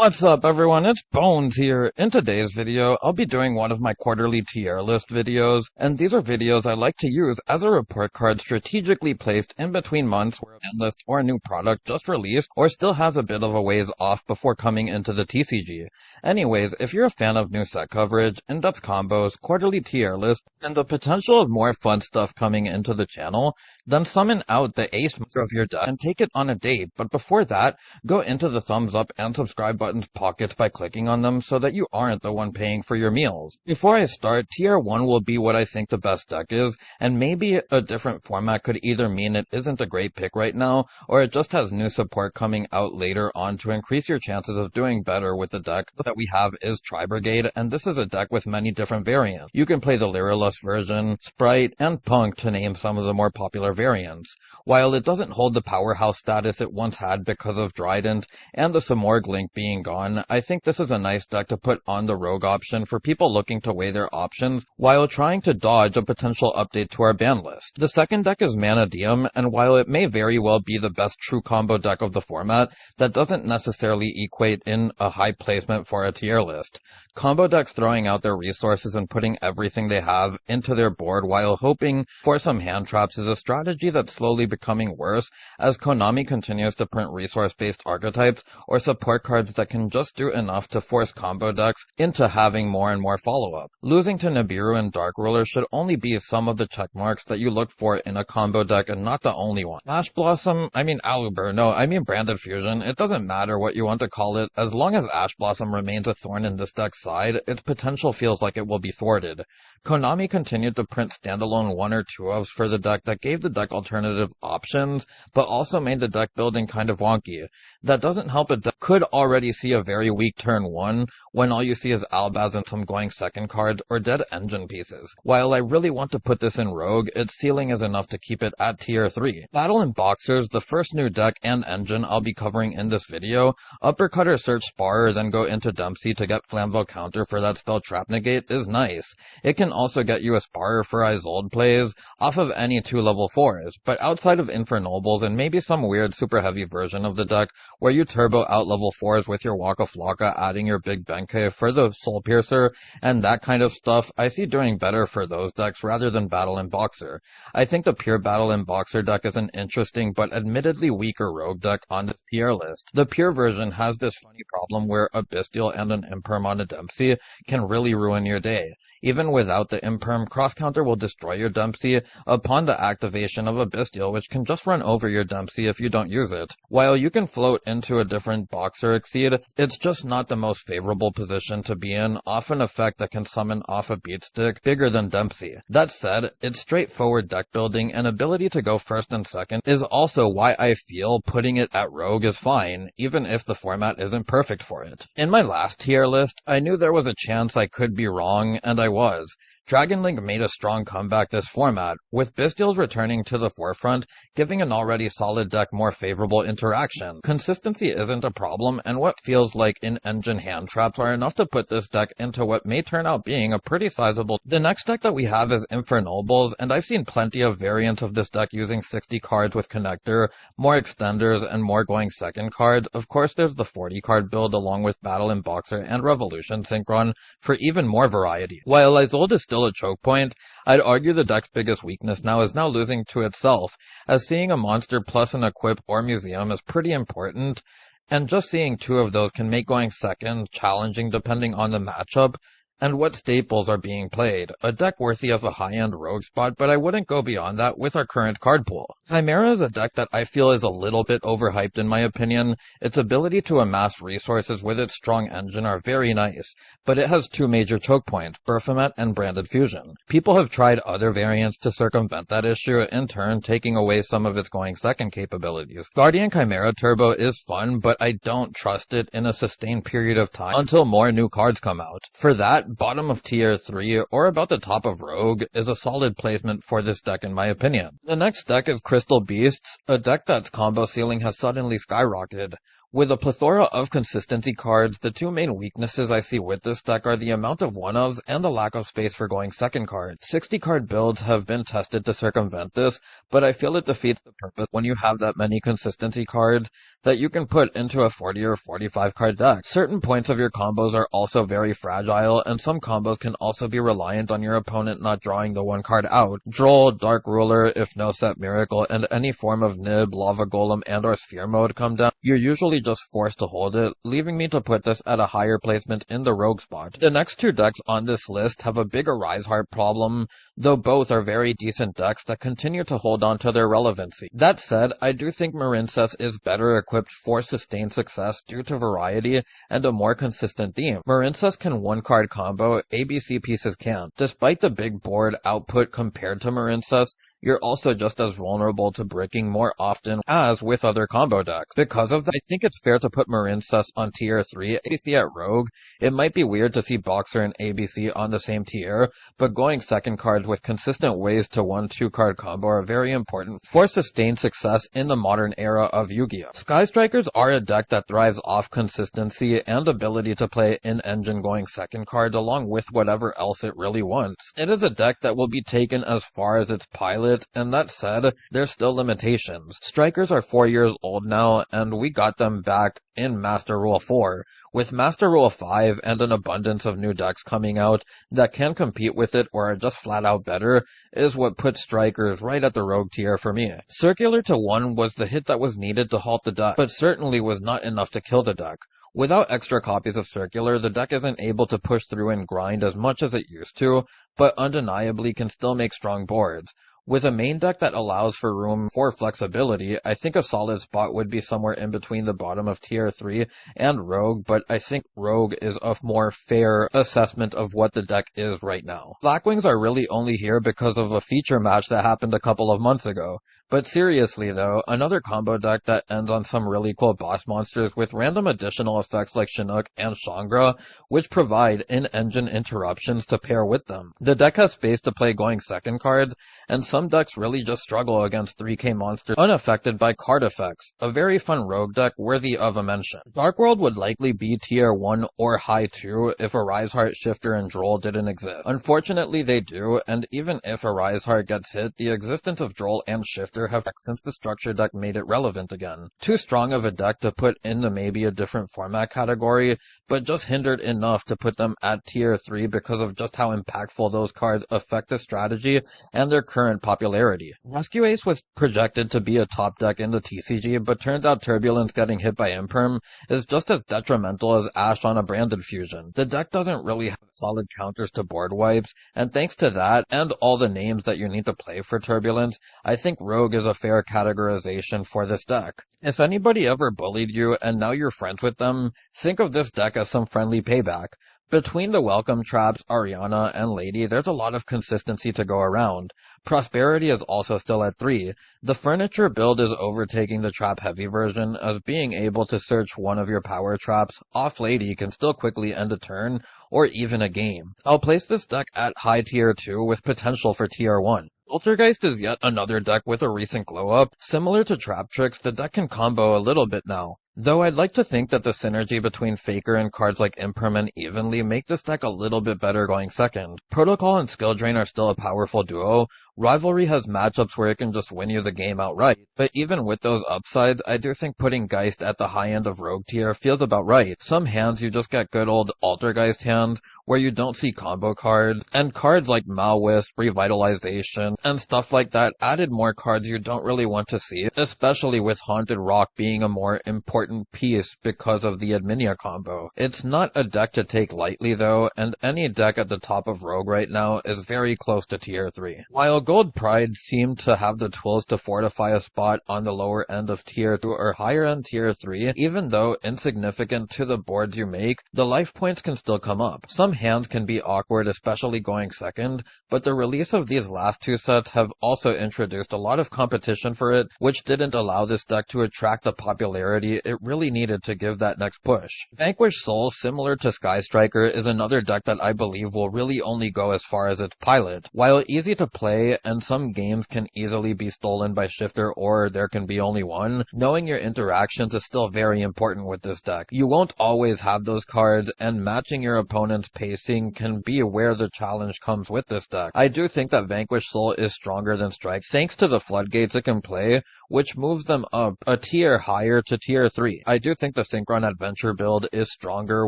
What's up, everyone? It's Bones here. In today's video, I'll be doing one of my quarterly tier list videos, and these are videos I like to use as a report card strategically placed in between months where an list or a new product just released or still has a bit of a ways off before coming into the TCG. Anyways, if you're a fan of new set coverage, in-depth combos, quarterly tier lists, and the potential of more fun stuff coming into the channel, then summon out the ace monster of your deck and take it on a date. But before that, go into the thumbs up and subscribe button's pockets by clicking on them so that you aren't the one paying for your meals. Before I start, tier 1 will be what I think the best deck is, and maybe a different format could either mean it isn't a great pick right now, or it just has new support coming out later on to increase your chances of doing better with the deck that we have is Tri-Brigade, and this is a deck with many different variants. You can play the Lyralust version, Sprite, and Punk to name some of the more popular variants. While it doesn't hold the powerhouse status it once had because of Trident and the Samorg link being gone, I think this is a nice deck to put on the Rogue option for people looking to weigh their options while trying to dodge a potential update to our ban list. The second deck is Mana Diem, and while it may very well be the best true combo deck of the format, that doesn't necessarily equate in a high placement for a tier list. Combo decks throwing out their resources and putting everything they have into their board while hoping for some hand traps is a strategy that's slowly becoming worse as Konami continues to print resource-based archetypes or support cards that can just do enough to force combo decks into having more and more follow-up. Losing to Nibiru and Dark Ruler should only be some of the checkmarks that you look for in a combo deck and not the only one. Ash Blossom, Aluber, no, Branded Fusion, it doesn't matter what you want to call it, as long as Ash Blossom remains a thorn in this deck's side, its potential feels like it will be thwarted. Konami continued to print standalone 1 or 2-ofs for the deck that gave the deck alternative options, but also made the deck building kind of wonky. That doesn't help a deck could already see a very weak turn 1 when all you see is Albaz and some going second cards or dead engine pieces. While I really want to put this in Rogue, its ceiling is enough to keep it at tier 3. Battle and Boxers, the first new deck and engine I'll be covering in this video. Uppercut or search Sparer, then go into Dempsey to get Flamvel counter for that spell Trap Negate is nice. It can also get you a Sparer for Isolde plays off of any 2 level 4s, but outside of Infernobles and maybe some weird super heavy version of the deck where you turbo out level 4s with your Waka Flocka adding your big Benkei for the Soul Piercer and that kind of stuff, I see doing better for those decks rather than Battle and Boxer. I think the pure Battle and Boxer deck is an interesting but admittedly weaker Rogue deck on this tier list. The pure version has this funny problem where a Bystial and an Imperm on a Dempsey can really ruin your day. Even without the Imperm, cross counter will destroy your Dempsey upon the activation of a Bystial, which can just run over your Dempsey if you don't use it. While you can float into a different Boxer Exceed, it's just not the most favorable position to be in, off an effect that can summon off a beat stick bigger than Dempsey. That said, its straightforward deck building and ability to go first and second is also why I feel putting it at Rogue is fine, even if the format isn't perfect for it. In my last tier list, I knew there was a chance I could be wrong, and I was. Dragon Link made a strong comeback this format, with Bystials returning to the forefront, giving an already solid deck more favorable interaction. Consistency isn't a problem, and what feels like in-engine hand traps are enough to put this deck into what may turn out being a pretty sizable. The next deck that we have is Infernobles, and I've seen plenty of variants of this deck using 60 cards with Connector, more extenders, and more going second cards. Of course, there's the 40 card build along with Battle and Boxer and Revolution Synchron for even more variety. While Isolde is still a choke point, I'd argue the deck's biggest weakness now is losing to itself, as seeing a monster plus an equip or museum is pretty important, and just seeing 2 of those can make going second challenging depending on the matchup and what staples are being played. A deck worthy of a high-end Rogue spot, but I wouldn't go beyond that with our current card pool. Chimera is a deck that I feel is a little bit overhyped in my opinion. Its ability to amass resources with its strong engine are very nice, but it has 2 major choke points, Baphomet and Branded Fusion. People have tried other variants to circumvent that issue, in turn taking away some of its going second capabilities. Guardian Chimera Turbo is fun, but I don't trust it in a sustained period of time until more new cards come out. For that, bottom of tier 3 or about the top of Rogue is a solid placement for this deck in my opinion. The next deck is Crystal Beasts, a deck that's combo ceiling has suddenly skyrocketed. With a plethora of consistency cards, the two main weaknesses I see with this deck are the amount of one-ofs and the lack of space for going second card. 60-card builds have been tested to circumvent this, but I feel it defeats the purpose when you have that many consistency cards that you can put into a 40 or 45 card deck. Certain points of your combos are also very fragile, and some combos can also be reliant on your opponent not drawing the one card out. Droll, Dark Ruler, if no set Miracle, and any form of Nib, Lava Golem, and or Sphere Mode come down, you're usually just forced to hold it, leaving me to put this at a higher placement in the rogue spot. The next two decks on this list have a big Arise Heart problem, though both are very decent decks that continue to hold on to their relevancy. That said, I do think Marincess is better equipped for sustained success due to variety and a more consistent theme. Marincess can one-card combo, ABC pieces can't. Despite the big board output compared to Marincess, you're also just as vulnerable to bricking more often as with other combo decks. Because of that, I think it's fair to put Marincess on tier 3, ABC at Rogue. It might be weird to see Boxer and ABC on the same tier, but going second cards with consistent ways to 1-2 card combo are very important for sustained success in the modern era of Yu-Gi-Oh! Sky Strikers are a deck that thrives off consistency and ability to play in-engine going second cards along with whatever else it really wants. It is a deck that will be taken as far as its pilot, and that said, there's still limitations. Strikers are 4 years old now, and we got them back in Master Rule 4. With Master Rule 5 and an abundance of new decks coming out that can compete with it or are just flat out better, is what puts Strikers right at the Rogue tier for me. Circular to 1 was the hit that was needed to halt the deck, but certainly was not enough to kill the deck. Without extra copies of Circular, the deck isn't able to push through and grind as much as it used to, but undeniably can still make strong boards. With a main deck that allows for room for flexibility, I think a solid spot would be somewhere in between the bottom of tier 3 and Rogue, but I think Rogue is a more fair assessment of what the deck is right now. Blackwings are really only here because of a feature match that happened a couple of months ago. But seriously though, another combo deck that ends on some really cool boss monsters with random additional effects like Chinook and Shangra, which provide in-engine interruptions to pair with them. The deck has space to play going second cards, and some decks really just struggle against 3k monsters unaffected by card effects. A very fun rogue deck worthy of a mention. Dark World would likely be tier 1 or high 2 if Arise Heart, Shifter, and Droll didn't exist. Unfortunately they do, and even if Arise Heart gets hit, the existence of Droll and Shifter have since the structure deck made it relevant again. Too strong of a deck to put in the maybe a different format category, but just hindered enough to put them at tier 3 because of just how impactful those cards affect the strategy and their current popularity. Rescue Ace was projected to be a top deck in the TCG, but turns out Turbulence getting hit by Imperm is just as detrimental as Ash on a branded fusion. The deck doesn't really have solid counters to board wipes, and thanks to that and all the names that you need to play for Turbulence, I think Rogue is a fair categorization for this deck. If anybody ever bullied you and now you're friends with them, think of this deck as some friendly payback. Between the Welcome Traps, Ariana, and Lady, there's a lot of consistency to go around. Prosperity is also still at 3. The Furniture build is overtaking the trap-heavy version, as being able to search one of your power traps off Lady can still quickly end a turn, or even a game. I'll place this deck at high tier 2 with potential for tier 1. Poltergeist is yet another deck with a recent glow-up. Similar to Trap Tricks, the deck can combo a little bit now. Though I'd like to think that the synergy between Faker and cards like Imperm and Evenly make this deck a little bit better going second. Protocol and Skill Drain are still a powerful duo. Rivalry has matchups where it can just win you the game outright, but even with those upsides, I do think putting Geist at the high end of Rogue tier feels about right. Some hands you just get good old Altergeist hands, where you don't see combo cards, and cards like Malwisp, Revitalization, and stuff like that added more cards you don't really want to see, especially with Haunted Rock being a more important piece because of the Adminia combo. It's not a deck to take lightly though, and any deck at the top of Rogue right now is very close to tier 3. While Gold Pride seemed to have the tools to fortify a spot on the lower end of tier 2 or higher end tier 3, even though insignificant to the boards you make, the life points can still come up. Some hands can be awkward, especially going second, but the release of these last two sets have also introduced a lot of competition for it, which didn't allow this deck to attract the popularity it really needed to give that next push. Vanquish Soul, similar to Sky Striker, is another deck that I believe will really only go as far as its pilot. While easy to play play, and some games can easily be stolen by Shifter or there can be only one, knowing your interactions is still very important with this deck. You won't always have those cards, and matching your opponent's pacing can be where the challenge comes with this deck. I do think that Vanquish Soul is stronger than Strike thanks to the floodgates it can play, which moves them up a tier higher to tier 3. I do think the Synchron Adventure build is stronger,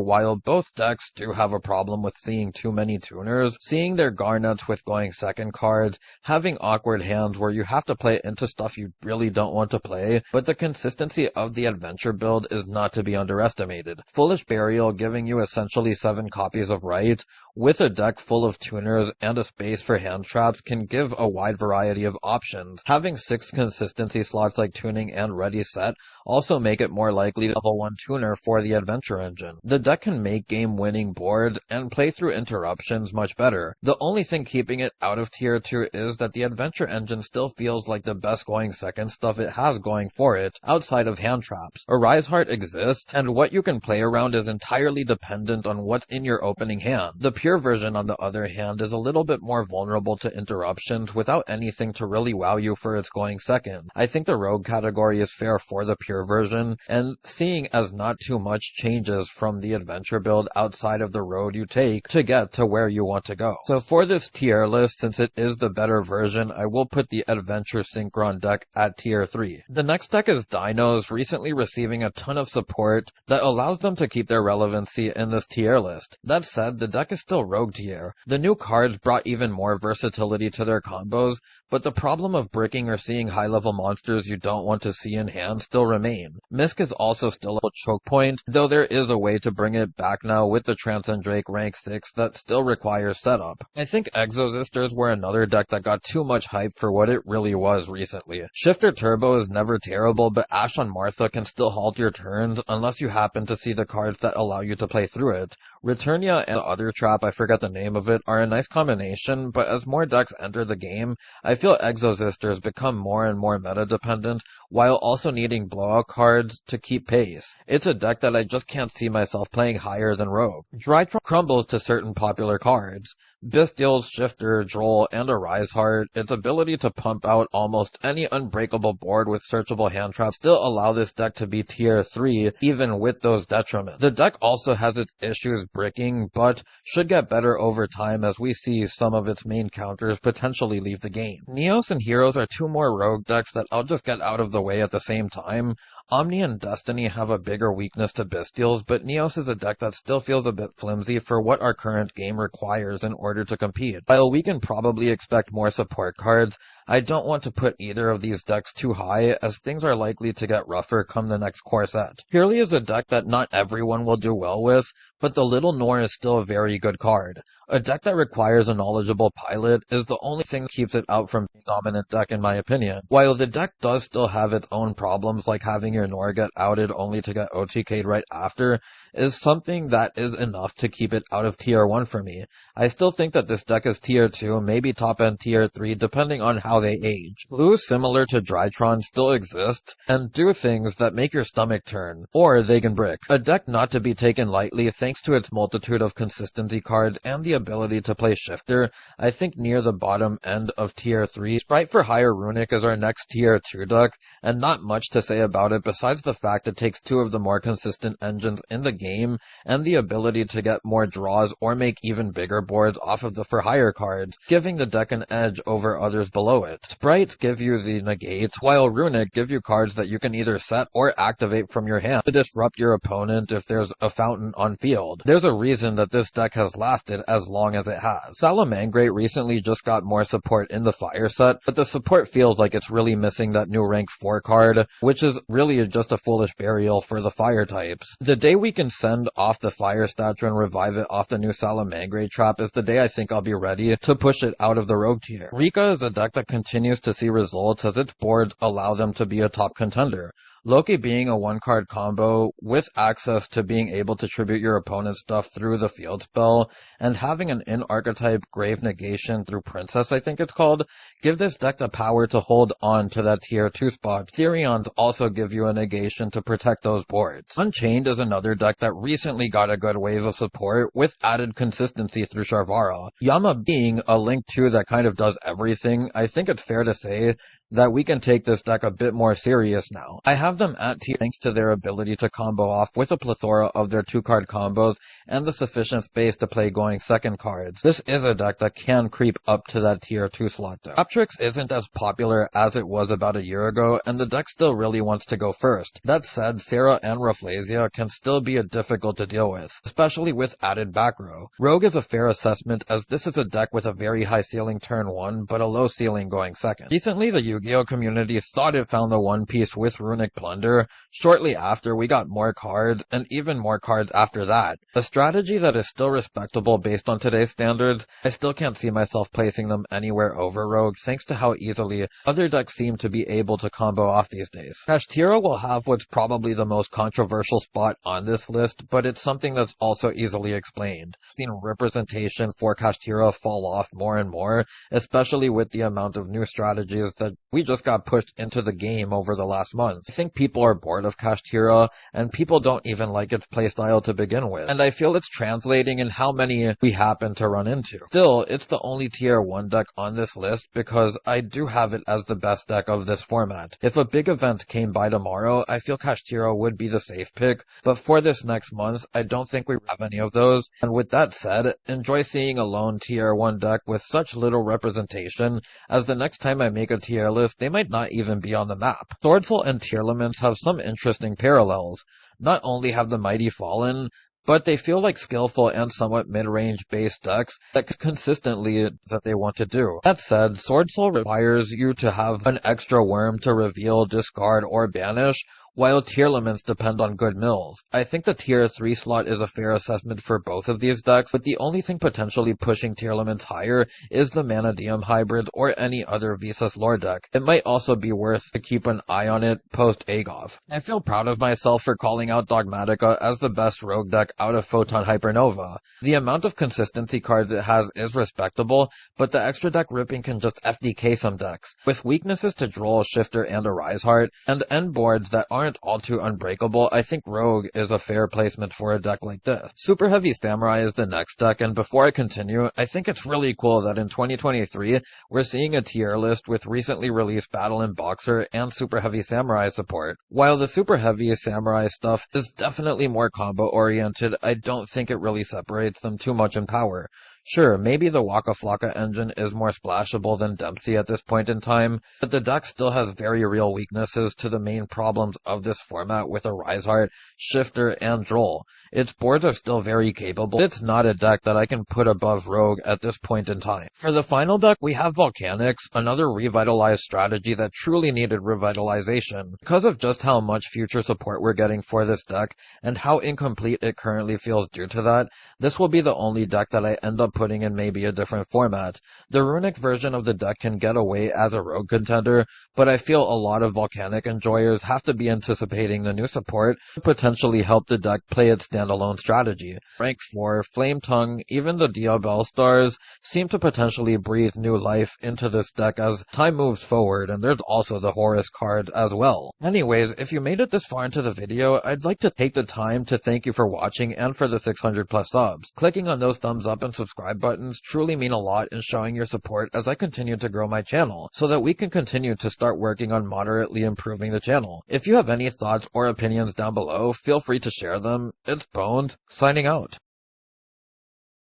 while both decks do have a problem with seeing too many tuners, seeing their Garnets with going second cards, having awkward hands where you have to play into stuff you really don't want to play, but the consistency of the Adventure build is not to be underestimated. Foolish Burial giving you essentially 7 copies of Right, with a deck full of tuners and a space for hand traps, can give a wide variety of options. Having 6 consistency slots like tuning and ready set also make it more likely to level 1 tuner for the Adventure engine. The deck can make game-winning boards and play through interruptions much better. The only thing keeping it out of tier 2 is that the Adventure engine still feels like the best going second stuff it has going for it, outside of hand traps. Arise Heart exists, and what you can play around is entirely dependent on what's in your opening hand. The pure version, on the other hand, is a little bit more vulnerable to interruptions without anything to really wow you for its going second. I think the Rogue category is fair for the pure version, and seeing as not too much changes from the Adventure build outside of the road you take to get to where you want to go. So for this tier list, since it is the better version, I will put the Adventure Synchron deck at tier 3. The next deck is Dinos, recently receiving a ton of support that allows them to keep their relevancy in this tier list. That said, the deck is still Rogue tier. The new cards brought even more versatility to their combos, but the problem of bricking or seeing high-level monsters you don't want to see in hand still remain. Misk is also still a choke point, though there is a way to bring it back now with the Transcend Drake rank 6 that still requires setup. I think Exosisters were another deck that got too much hype for what it really was recently. Shifter Turbo is never terrible, but Ash on Martha can still halt your turns unless you happen to see the cards that allow you to play through it. Returnia and the other trap, I forget the name of it, are a nice combination, but as more decks enter the game, I feel Exosisters become more and more meta-dependent, while also needing blowout cards to keep pace. It's a deck that I just can't see myself playing higher than Rogue. Drytron crumbles to certain popular cards. Bestials, Shifter, Droll, and Arise Heart, its ability to pump out almost any unbreakable board with searchable hand traps still allow this deck to be tier 3, even with those detriments. The deck also has its issues bricking, but should get better over time as we see some of its main counters potentially leave the game. Neos and Heroes are 2 more Rogue decks that I'll just get out of the way at the same time. Omni and Destiny have a bigger weakness to Bestials, but Neos is a deck that still feels a bit flimsy for what our current game requires in order to compete. While we can probably expect more support cards, I don't want to put either of these decks too high, as things are likely to get rougher come the next core set. Purely is a deck that not everyone will do well with, but the Little Nor is still a very good card. A deck that requires a knowledgeable pilot is the only thing that keeps it out from being a dominant deck in my opinion. While the deck does still have its own problems, like having your Nor get outed only to get OTK'd right after, is something that is enough to keep it out of tier 1 for me. I still think that this deck is tier 2, maybe top end tier 3, depending on how they age. Blue, similar to Drytron, still exists, and do things that make your stomach turn, or they can brick. A deck not to be taken lightly thanks to its multitude of consistency cards and the ability to play Shifter. I think near the bottom end of tier 3. Sprite for Higher Runic is our next tier 2 deck, and not much to say about it besides the fact it takes 2 of the more consistent engines in the game and the ability to get more draws or make even bigger boards off of the For Hire cards, giving the deck an edge over others below it. Sprites give you the negates, while Runic give you cards that you can either set or activate from your hand to disrupt your opponent if there's a fountain on field. There's a reason that this deck has lasted as long as it has. Salamangreat recently just got more support in the Fire set, but the support feels like it's really missing that new rank 4 card, which is really just a Foolish Burial for the Fire types. The day we can send off the Fire statue and revive it off the new Salamangreat trap is the day I think I'll be ready to push it out of the Rogue tier. Rika is a deck that continues to see results as its boards allow them to be a top contender. Loki being a one-card combo with access to being able to tribute your opponent's stuff through the field spell, and having an in-archetype Grave Negation through Princess, I think it's called, give this deck the power to hold on to that tier 2 spot. Therions also give you a negation to protect those boards. Unchained is another deck that recently got a good wave of support with added consistency through Sharvara. Yama being a Link 2 that kind of does everything, I think it's fair to say that we can take this deck a bit more serious now. I have them at tier thanks to their ability to combo off with a plethora of their 2-card combos and the sufficient space to play going second cards. This is a deck that can creep up to that tier 2 slot though. Optrix isn't as popular as it was about a year ago, and the deck still really wants to go first. That said, Sarah and Rafflesia can still be difficult to deal with, especially with added back row. Rogue is a fair assessment, as this is a deck with a very high ceiling turn 1, but a low ceiling going second. Recently, the Yu-Gi-Oh community thought it found the One Piece with Runic Plunder. Shortly after, we got more cards, and even more cards after that. A strategy that is still respectable based on today's standards. I still can't see myself placing them anywhere over Rogue, thanks to how easily other decks seem to be able to combo off these days. Kashtira will have what's probably the most controversial spot on this list, but it's something that's also easily explained. I've seen representation for Kashtira fall off more and more, especially with the amount of new strategies that we just got pushed into the game over the last month. I think people are bored of Kashtira, and people don't even like its playstyle to begin with, and I feel it's translating in how many we happen to run into. Still, it's the only tier 1 deck on this list because I do have it as the best deck of this format. If a big event came by tomorrow, I feel Kashtira would be the safe pick, but for this next month, I don't think we have any of those, and with that said, enjoy seeing a lone tier 1 deck with such little representation, as the next time I make a tier list, they might not even be on the map. Swordsoul and Tearlaments have some interesting parallels. Not only have the Mighty fallen, but they feel like skillful and somewhat mid-range based decks that consistently that they want to do. That said, Swordsoul requires you to have an extra worm to reveal, discard, or banish, while Tearlaments depend on good mills. I think the tier 3 slot is a fair assessment for both of these decks, but the only thing potentially pushing Tearlaments higher is the Manadium hybrids or any other Visas lore deck. It might also be worth to keep an eye on it post Agov. I feel proud of myself for calling out Dogmatica as the best rogue deck out of Photon Hypernova. The amount of consistency cards it has is respectable, but the extra deck ripping can just FDK some decks. With weaknesses to Droll, Shifter, and Arise Heart, and end boards that aren't all too unbreakable, I think Rogue is a fair placement for a deck like this. Super Heavy Samurai is the next deck, and before I continue, I think it's really cool that in 2023, we're seeing a tier list with recently released Battle and Boxer and Super Heavy Samurai support. While the Super Heavy Samurai stuff is definitely more combo-oriented, I don't think it really separates them too much in power. Sure, maybe the Waka Flocka engine is more splashable than Dempsey at this point in time, but the deck still has very real weaknesses to the main problems of this format with Arise Heart, Shifter, and Droll. Its boards are still very capable, but it's not a deck that I can put above Rogue at this point in time. For the final deck, we have Volcanics, another revitalized strategy that truly needed revitalization. Because of just how much future support we're getting for this deck, and how incomplete it currently feels due to that, this will be the only deck that I end up putting in maybe a different format. The Runic version of the deck can get away as a rogue contender, but I feel a lot of Volcanic enjoyers have to be anticipating the new support to potentially help the deck play its standalone strategy. Rank 4, Flame Tongue, even the Diabell Stars seem to potentially breathe new life into this deck as time moves forward, and there's also the Horus cards as well. Anyways, if you made it this far into the video, I'd like to take the time to thank you for watching and for the 600 plus subs. Clicking on those thumbs up and subscribe buttons truly mean a lot in showing your support as I continue to grow my channel, so that we can continue to start working on moderately improving the channel. If you have any thoughts or opinions down below, feel free to share them. It's Bones, signing out.